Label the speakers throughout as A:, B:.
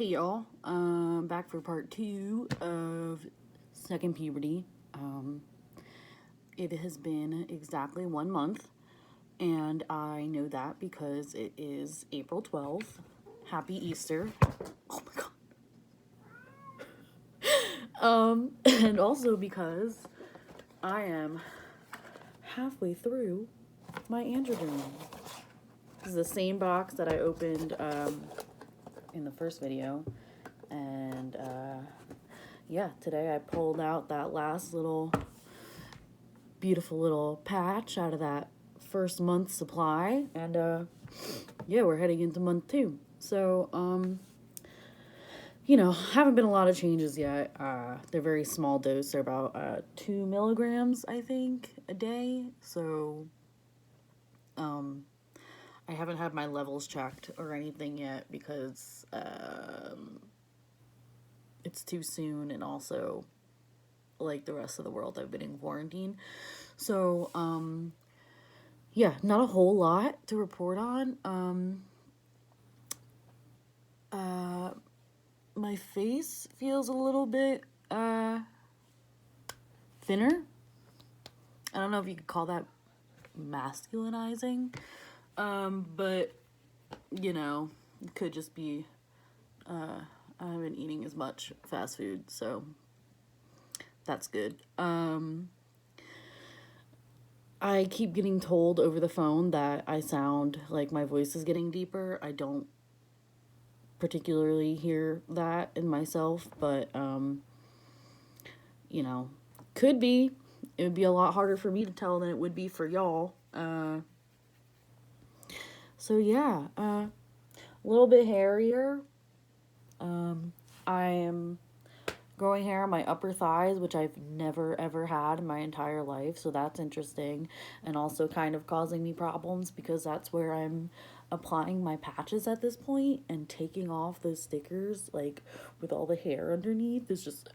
A: Hey y'all, back for part 2 of second puberty. It has been exactly 1 month, and I know that because it is April 12th. Happy Easter. Oh my god. And also because I am halfway through my androgen. This is the same box that I opened in the first video, and yeah, today I pulled out that last little beautiful little patch out of that first month supply, and yeah, we're heading into month 2. So haven't been a lot of changes yet. They're very small dose. They're about 2 milligrams, I think, a day. So I haven't had my levels checked or anything yet because it's too soon, and also, like the rest of the world, I've been in quarantine. So yeah, not a whole lot to report on. My face feels a little bit thinner. I don't know if you could call that masculinizing, but it could just be I haven't been eating as much fast food, so that's good. I keep getting told over the phone that I sound like my voice is getting deeper. I don't particularly hear that in myself, but could be. It would be a lot harder for me to tell than it would be for y'all. So yeah, a little bit hairier. I am growing hair on my upper thighs, which I've never ever had in my entire life, so that's interesting, and also kind of causing me problems because that's where I'm applying my patches at this point, and taking off those stickers like with all the hair underneath is just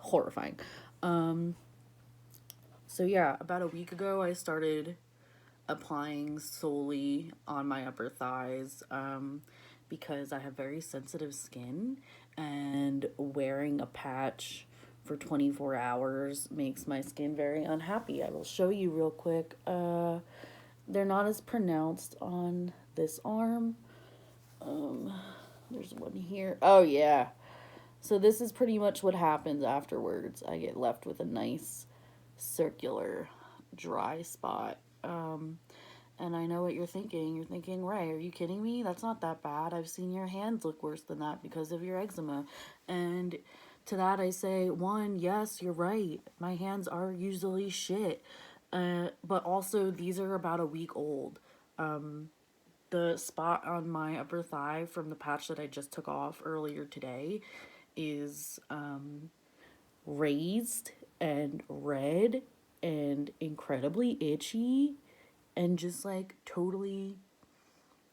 A: horrifying. So yeah, about a week ago I started applying solely on my upper thighs because I have very sensitive skin, and wearing a patch for 24 hours makes my skin very unhappy. I will show you real quick. They're not as pronounced on this arm. There's one here. Oh yeah. So this is pretty much what happens afterwards. I get left with a nice circular dry spot. And I know what you're thinking. You're thinking, Ray, are you kidding me? That's not that bad. I've seen your hands look worse than that because of your eczema. And to that I say, one, yes, you're right. My hands are usually shit. But also, these are about a week old. The spot on my upper thigh from the patch that I just took off earlier today is raised and red and incredibly itchy, and just like totally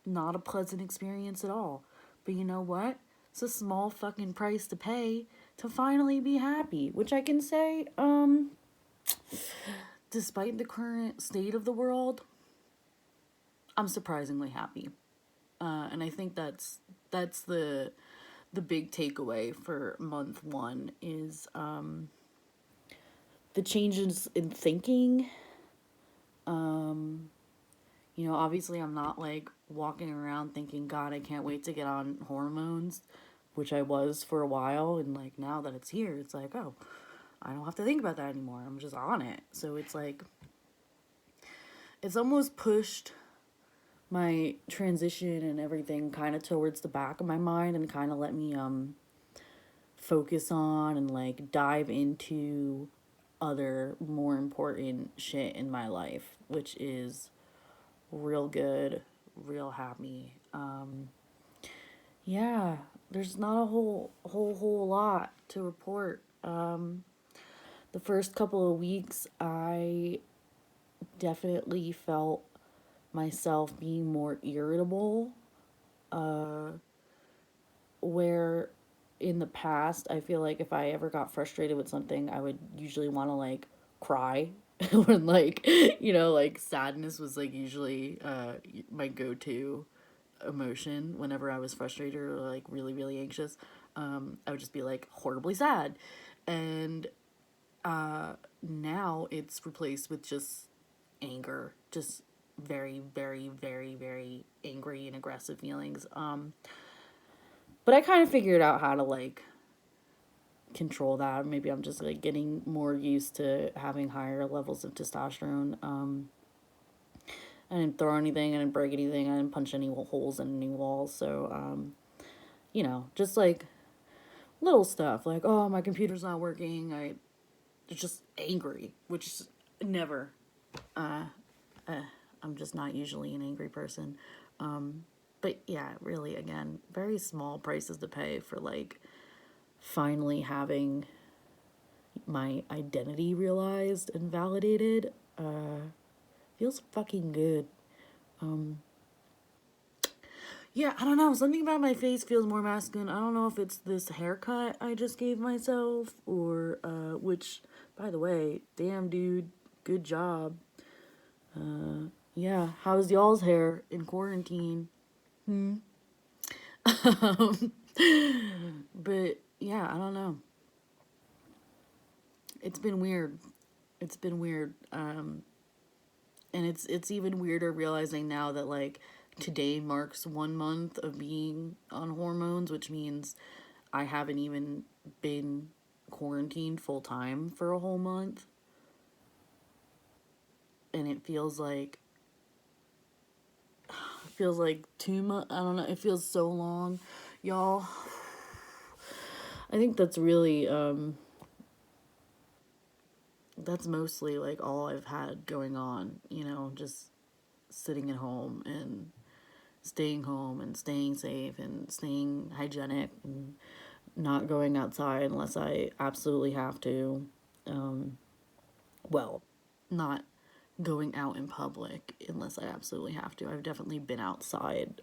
A: not a pleasant experience at all. But you know what? It's a small fucking price to pay to finally be happy, which I can say, despite the current state of the world, I'm surprisingly happy. And I think that's the big takeaway for month 1 is the changes in thinking. Obviously I'm not like walking around thinking, God, I can't wait to get on hormones, which I was for a while, and like now that it's here, it's like, oh, I don't have to think about that anymore. I'm just on it. So it's like, it's almost pushed my transition and everything kind of towards the back of my mind, and kind of let me focus on and like dive into other more important shit in my life, which is real good, real happy. Yeah, there's not a whole lot to report. The first couple of weeks I definitely felt myself being more irritable, where in the past I feel like if I ever got frustrated with something, I would usually want to like cry when like like sadness was like usually my go-to emotion whenever I was frustrated or like really, really anxious. I would just be like horribly sad. And now it's replaced with just anger, just very, very, very, very angry and aggressive feelings. But I kind of figured out how to like control that. Maybe I'm just like getting more used to having higher levels of testosterone. I didn't throw anything, I didn't break anything, I didn't punch any holes in any walls. So, just like little stuff like, oh, my computer's not working. It's just angry, which is never. I'm just not usually an angry person. But yeah, really, again, very small prices to pay for like finally having my identity realized and validated. Feels fucking good. Yeah, I don't know. Something about my face feels more masculine. I don't know if it's this haircut I just gave myself or, which, by the way, damn, dude, good job. Yeah, how's y'all's hair in quarantine? But yeah, I don't know. It's been weird. It's been weird. And it's even weirder realizing now that like today marks 1 month of being on hormones, which means I haven't even been quarantined full time for a whole month. And it feels like 2 months. I don't know. It feels so long, y'all. I think that's really that's mostly like all I've had going on. Just sitting at home and staying safe and staying hygienic and not going outside unless I absolutely have to. Well, not going out in public unless I absolutely have to. I've definitely been outside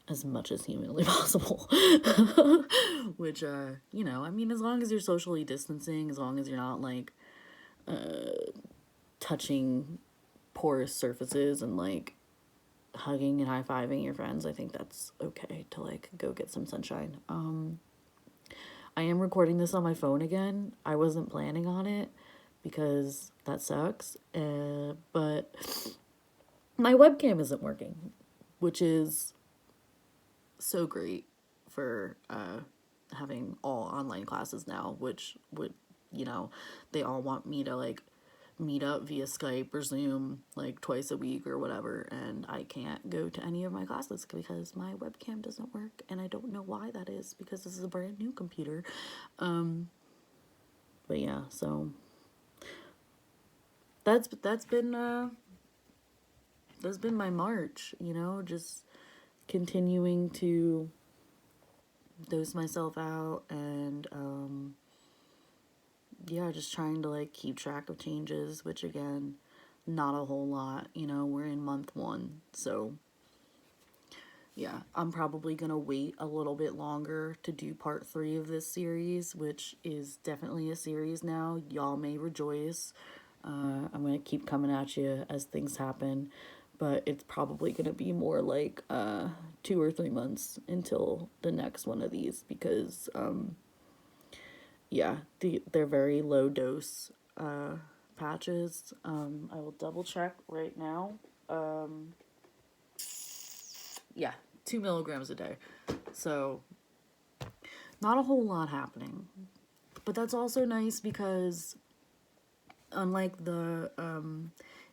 A: as much as humanly possible. Which, I mean, as long as you're socially distancing, as long as you're not like touching porous surfaces and like hugging and high-fiving your friends, I think that's okay to like go get some sunshine. I am recording this on my phone again. I wasn't planning on it because that sucks. But my webcam isn't working, which is so great for having all online classes now, which would, they all want me to like meet up via Skype or Zoom like twice a week or whatever, and I can't go to any of my classes because my webcam doesn't work, and I don't know why that is because this is a brand new computer. But yeah, so that's been my March, just continuing to dose myself out and yeah, just trying to like keep track of changes, which again, not a whole lot. We're in month 1, so yeah, I'm probably gonna wait a little bit longer to do part 3 of this series, which is definitely a series now. Y'all may rejoice. I'm gonna keep coming at you as things happen, but it's probably gonna be more like 2 or 3 months until the next one of these because yeah, they're very low dose patches. I will double check right now. Yeah, 2 milligrams a day. So not a whole lot happening. But that's also nice because unlike the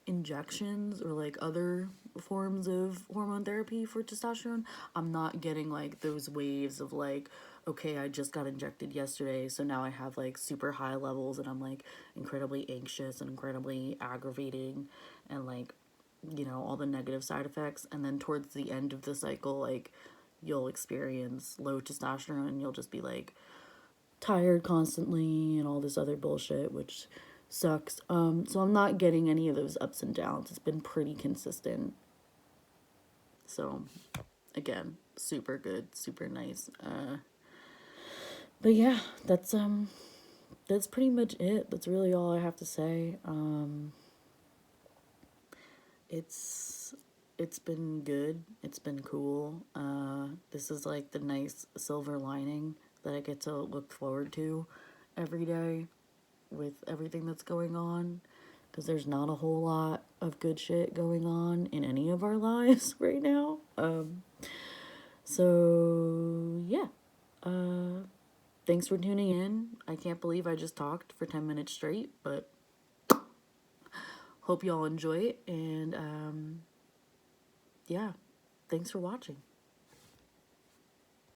A: injections or like other forms of hormone therapy for testosterone, I'm not getting like those waves of like, okay, I just got injected yesterday, so now I have like super high levels and I'm like incredibly anxious and incredibly aggravating and like, all the negative side effects. And then towards the end of the cycle, like you'll experience low testosterone and you'll just be like tired constantly and all this other bullshit, which sucks. So I'm not getting any of those ups and downs. It's been pretty consistent. So again, super good, super nice. But yeah, that's pretty much it. That's really all I have to say. It's it's been good. It's been cool. This is like the nice silver lining that I get to look forward to every day with everything that's going on. Because there's not a whole lot of good shit going on in any of our lives right now. So, yeah. Thanks for tuning in. I can't believe I just talked for 10 minutes straight, but hope y'all enjoy it. And, yeah, thanks for watching.